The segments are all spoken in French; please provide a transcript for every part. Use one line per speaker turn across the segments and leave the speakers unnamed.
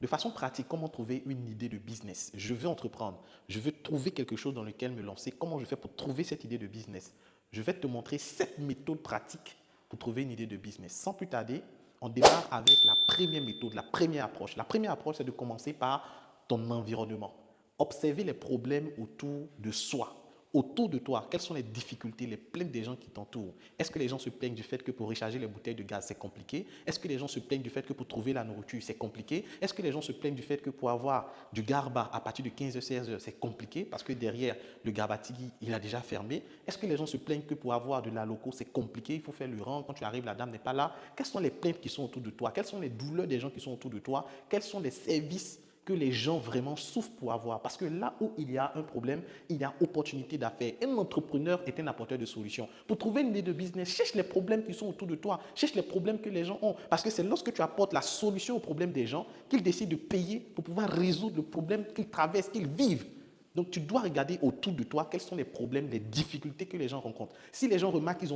De façon pratique, comment trouver une idée de business? Je veux entreprendre, je veux trouver quelque chose dans lequel me lancer. Comment je fais pour trouver cette idée de business? Je vais te montrer 7 méthodes pratiques pour trouver une idée de business. Sans plus tarder, on démarre avec la première méthode, la première approche. La première approche, c'est de commencer par ton environnement. Observer les problèmes autour de soi. Autour de toi, quelles sont les difficultés, les plaintes des gens qui t'entourent? Est-ce que les gens se plaignent du fait que pour recharger les bouteilles de gaz, c'est compliqué? Est-ce que les gens se plaignent du fait que pour trouver la nourriture, c'est compliqué? Est-ce que les gens se plaignent du fait que pour avoir du garba à partir de 15h, 16h, c'est compliqué parce que derrière, le garbatigi, il a déjà fermé? Est-ce que les gens se plaignent que pour avoir de la loco, c'est compliqué? Il faut faire le rang. Quand tu arrives, la dame n'est pas là. Quelles sont les plaintes qui sont autour de toi? Quelles sont les douleurs des gens qui sont autour de toi? Quels sont les services que les gens vraiment souffrent pour avoir? Parce que là où il y a un problème, il y a opportunité d'affaires. Un entrepreneur est un apporteur de solutions. Pour trouver une idée de business, cherche les problèmes qui sont autour de toi, cherche les problèmes que les gens ont. Parce que c'est lorsque tu apportes la solution aux problèmes des gens qu'ils décident de payer pour pouvoir résoudre le problème qu'ils traversent, qu'ils vivent. Donc tu dois regarder autour de toi quels sont les problèmes, les difficultés que les gens rencontrent. Si les gens remarquent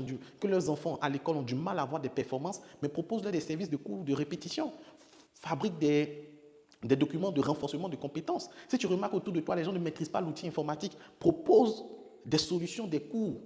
que leurs enfants à l'école ont du mal à avoir des performances, mais propose-leur des services de cours de répétition. Fabrique des documents de renforcement de compétences. Si tu remarques autour de toi, les gens ne maîtrisent pas l'outil informatique, propose des solutions, des cours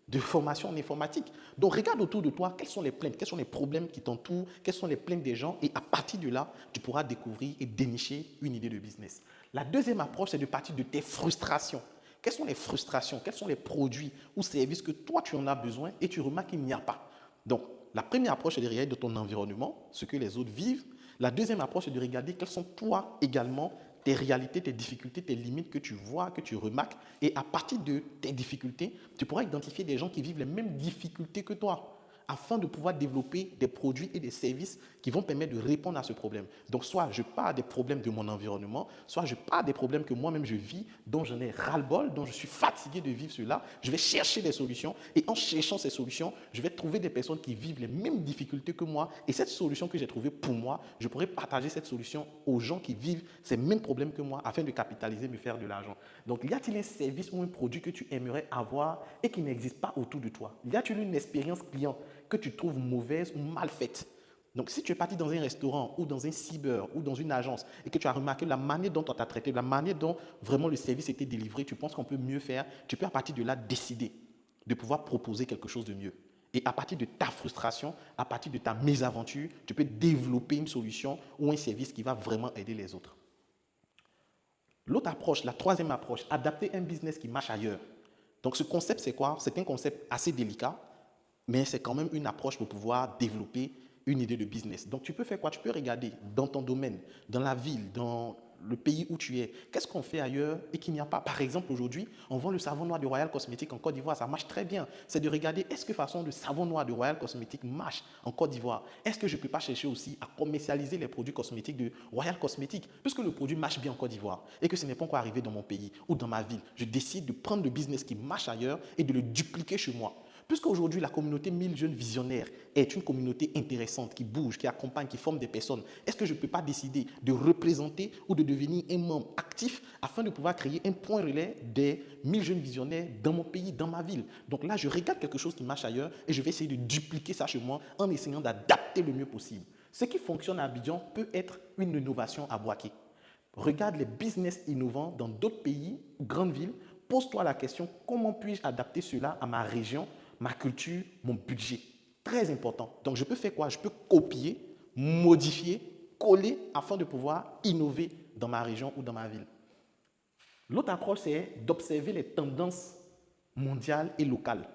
de formation en informatique. Donc regarde autour de toi quelles sont les plaintes, quels sont les problèmes qui t'entourent, quelles sont les plaintes des gens et à partir de là, tu pourras découvrir et dénicher une idée de business. La deuxième approche, c'est de partir de tes frustrations. Quelles sont les frustrations, quels sont les produits ou services que toi tu en as besoin et tu remarques qu'il n'y a pas. Donc la première approche, c'est de regarder de ton environnement, ce que les autres vivent. La deuxième approche, c'est de regarder quelles sont toi également tes réalités, tes difficultés, tes limites que tu vois, que tu remarques. Et à partir de tes difficultés, tu pourras identifier des gens qui vivent les mêmes difficultés que toi afin de pouvoir développer des produits et des services qui vont permettre de répondre à ce problème. Donc, soit je pars des problèmes de mon environnement, soit je pars des problèmes que moi-même je vis, dont j'en ai ras-le-bol, dont je suis fatigué de vivre cela. Je vais chercher des solutions et en cherchant ces solutions, je vais trouver des personnes qui vivent les mêmes difficultés que moi et cette solution que j'ai trouvée pour moi, je pourrais partager cette solution aux gens qui vivent ces mêmes problèmes que moi afin de capitaliser, me faire de l'argent. Donc, y a-t-il un service ou un produit que tu aimerais avoir et qui n'existe pas autour de toi? Y a-t-il une expérience client que tu trouves mauvaise ou mal faite? Donc, si tu es parti dans un restaurant ou dans un cyber ou dans une agence et que tu as remarqué la manière dont on t'a traité, la manière dont vraiment le service était délivré, tu penses qu'on peut mieux faire, tu peux à partir de là décider de pouvoir proposer quelque chose de mieux. Et à partir de ta frustration, à partir de ta mésaventure, tu peux développer une solution ou un service qui va vraiment aider les autres. L'autre approche, la troisième approche, adapter un business qui marche ailleurs. Donc ce concept, c'est quoi? C'est un concept assez délicat, mais c'est quand même une approche pour pouvoir développer une idée de business. Donc tu peux faire quoi? Tu peux regarder dans ton domaine, dans la ville, dans le pays où tu es, qu'est-ce qu'on fait ailleurs et qu'il n'y a pas. Par exemple, aujourd'hui, on vend le savon noir de Royal Cosmetics en Côte d'Ivoire, ça marche très bien. C'est de regarder, est-ce que façon le savon noir de Royal Cosmetics marche en Côte d'Ivoire? Est-ce que je ne peux pas chercher aussi à commercialiser les produits cosmétiques de Royal Cosmetics, puisque le produit marche bien en Côte d'Ivoire et que ce n'est pas encore arrivé dans mon pays ou dans ma ville. Je décide de prendre le business qui marche ailleurs et de le dupliquer chez moi. Puisqu'aujourd'hui, la communauté 1000 jeunes visionnaires est une communauté intéressante, qui bouge, qui accompagne, qui forme des personnes, est-ce que je ne peux pas décider de représenter ou de devenir un membre actif afin de pouvoir créer un point relais des 1000 jeunes visionnaires dans mon pays, dans ma ville? Donc là, je regarde quelque chose qui marche ailleurs et je vais essayer de dupliquer ça chez moi en essayant d'adapter le mieux possible. Ce qui fonctionne à Abidjan peut être une innovation à Boaké. Regarde les business innovants dans d'autres pays ou grandes villes. Pose-toi la question, comment puis-je adapter cela à ma région, ma culture, mon budget? Très important. Donc, je peux faire quoi? Je peux copier, modifier, coller afin de pouvoir innover dans ma région ou dans ma ville. L'autre approche, c'est d'observer les tendances mondiales et locales.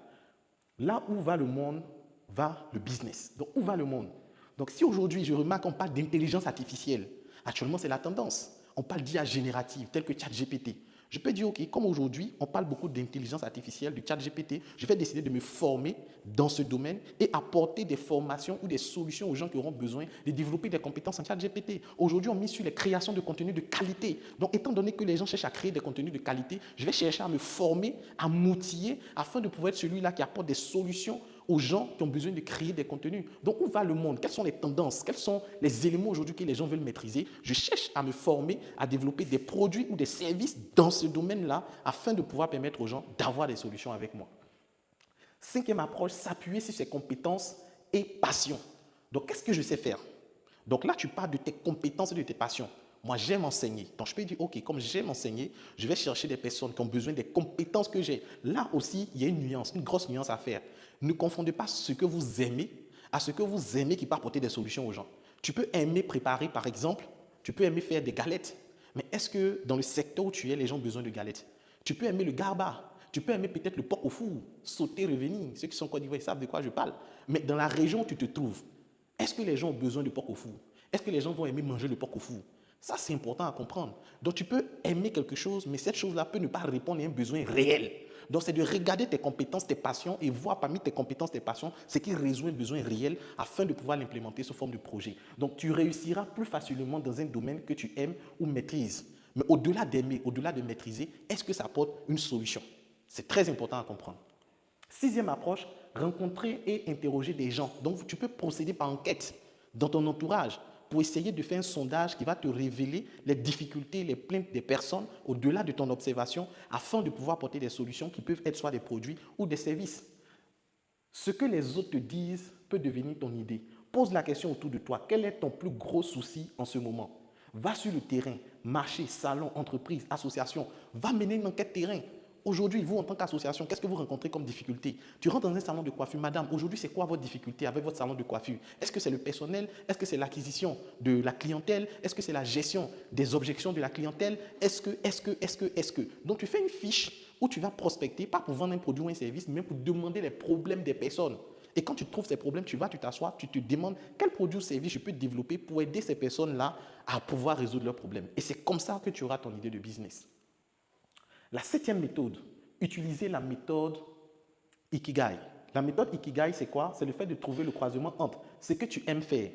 Là où va le monde, va le business. Donc, où va le monde? Donc, si aujourd'hui, je remarque qu'on parle d'intelligence artificielle, actuellement, c'est la tendance. On parle d'IA générative, telle que ChatGPT. Je peux dire, OK, comme aujourd'hui, on parle beaucoup d'intelligence artificielle, de ChatGPT, je vais décider de me former dans ce domaine et apporter des formations ou des solutions aux gens qui auront besoin de développer des compétences en ChatGPT. Aujourd'hui, on mise sur les créations de contenus de qualité. Donc, étant donné que les gens cherchent à créer des contenus de qualité, je vais chercher à me former, à m'outiller afin de pouvoir être celui-là qui apporte des solutions aux gens qui ont besoin de créer des contenus. Donc, où va le monde? Quelles sont les tendances? Quels sont les éléments aujourd'hui que les gens veulent maîtriser? Je cherche à me former, à développer des produits ou des services dans ce domaine-là afin de pouvoir permettre aux gens d'avoir des solutions avec moi. Cinquième approche, s'appuyer sur ses compétences et passions. Donc, qu'est-ce que je sais faire? Donc là, tu parles de tes compétences et de tes passions. Moi, j'aime enseigner. Donc, je peux dire, OK, comme j'aime enseigner, je vais chercher des personnes qui ont besoin des compétences que j'ai. Là aussi, il y a une nuance, une grosse nuance à faire. Ne confondez pas ce que vous aimez à ce que vous aimez qui peut apporter des solutions aux gens. Tu peux aimer préparer, par exemple, tu peux aimer faire des galettes. Mais est-ce que dans le secteur où tu es, les gens ont besoin de galettes? Tu peux aimer le garba, tu peux aimer peut-être le porc au four, sauter, revenir. Ceux qui sont en Côte d'Ivoire, ils savent de quoi je parle. Mais dans la région où tu te trouves, est-ce que les gens ont besoin de porc au four? Est-ce que les gens vont aimer manger le porc au four? Ça, c'est important à comprendre. Donc, tu peux aimer quelque chose, mais cette chose-là peut ne pas répondre à un besoin réel. Donc, c'est de regarder tes compétences, tes passions et voir parmi tes compétences, tes passions, ce qui résout un besoin réel afin de pouvoir l'implémenter sous forme de projet. Donc, tu réussiras plus facilement dans un domaine que tu aimes ou maîtrises. Mais au-delà d'aimer, au-delà de maîtriser, est-ce que ça apporte une solution? C'est très important à comprendre. Sixième approche, rencontrer et interroger des gens. Donc, tu peux procéder par enquête dans ton entourage pour essayer de faire un sondage qui va te révéler les difficultés, les plaintes des personnes au-delà de ton observation afin de pouvoir apporter des solutions qui peuvent être soit des produits ou des services. Ce que les autres te disent peut devenir ton idée. Pose la question autour de toi. Quel est ton plus gros souci en ce moment? Va sur le terrain, marché, salon, entreprise, association. Va mener une enquête terrain. Aujourd'hui, vous, en tant qu'association, qu'est-ce que vous rencontrez comme difficulté? Tu rentres dans un salon de coiffure. Madame, aujourd'hui, c'est quoi votre difficulté avec votre salon de coiffure? Est-ce que c'est le personnel? Est-ce que c'est l'acquisition de la clientèle? Est-ce que c'est la gestion des objections de la clientèle? Est-ce que? Donc, tu fais une fiche où tu vas prospecter, pas pour vendre un produit ou un service, mais pour demander les problèmes des personnes. Et quand tu trouves ces problèmes, tu t'assois, tu te demandes quel produit ou service je peux développer pour aider ces personnes-là à pouvoir résoudre leurs problèmes. Et c'est comme ça que tu auras ton idée de business. La septième méthode, utiliser la méthode Ikigai. La méthode Ikigai, c'est quoi? C'est le fait de trouver le croisement entre ce que tu aimes faire,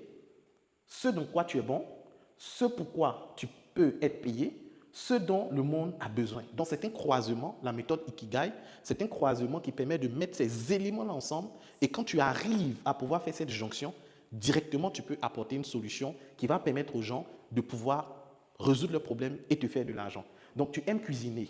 ce dans quoi tu es bon, ce pourquoi tu peux être payé, ce dont le monde a besoin. Donc, c'est un croisement, la méthode Ikigai, c'est un croisement qui permet de mettre ces éléments-là ensemble. Et quand tu arrives à pouvoir faire cette jonction, directement, tu peux apporter une solution qui va permettre aux gens de pouvoir résoudre leurs problèmes et te faire de l'argent. Donc, tu aimes cuisiner.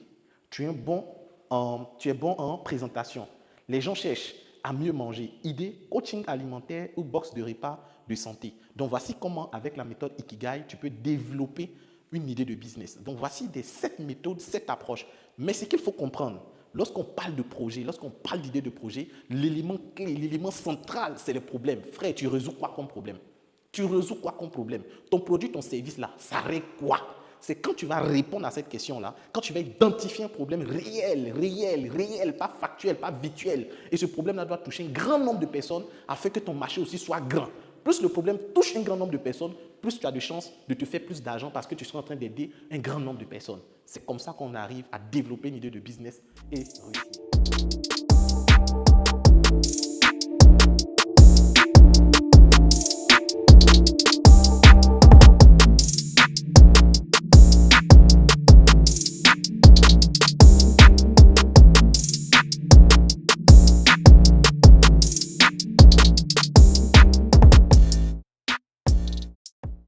Tu es bon en présentation. Les gens cherchent à mieux manger. Idée, coaching alimentaire ou box de repas de santé. Donc, voici comment, avec la méthode Ikigai, tu peux développer une idée de business. Donc, voici 7 méthodes, 7 approches. Mais ce qu'il faut comprendre, lorsqu'on parle de projet, lorsqu'on parle d'idée de projet, l'élément clé, l'élément central, c'est le problème. Frère, tu résous quoi comme problème? Tu résous quoi comme problème? Ton produit, ton service, là, ça règle quoi? C'est quand tu vas répondre à cette question-là, quand tu vas identifier un problème réel, pas factuel, pas virtuel. Et ce problème-là doit toucher un grand nombre de personnes afin que ton marché aussi soit grand. Plus le problème touche un grand nombre de personnes, plus tu as de chances de te faire plus d'argent parce que tu seras en train d'aider un grand nombre de personnes. C'est comme ça qu'on arrive à développer une idée de business et réussir.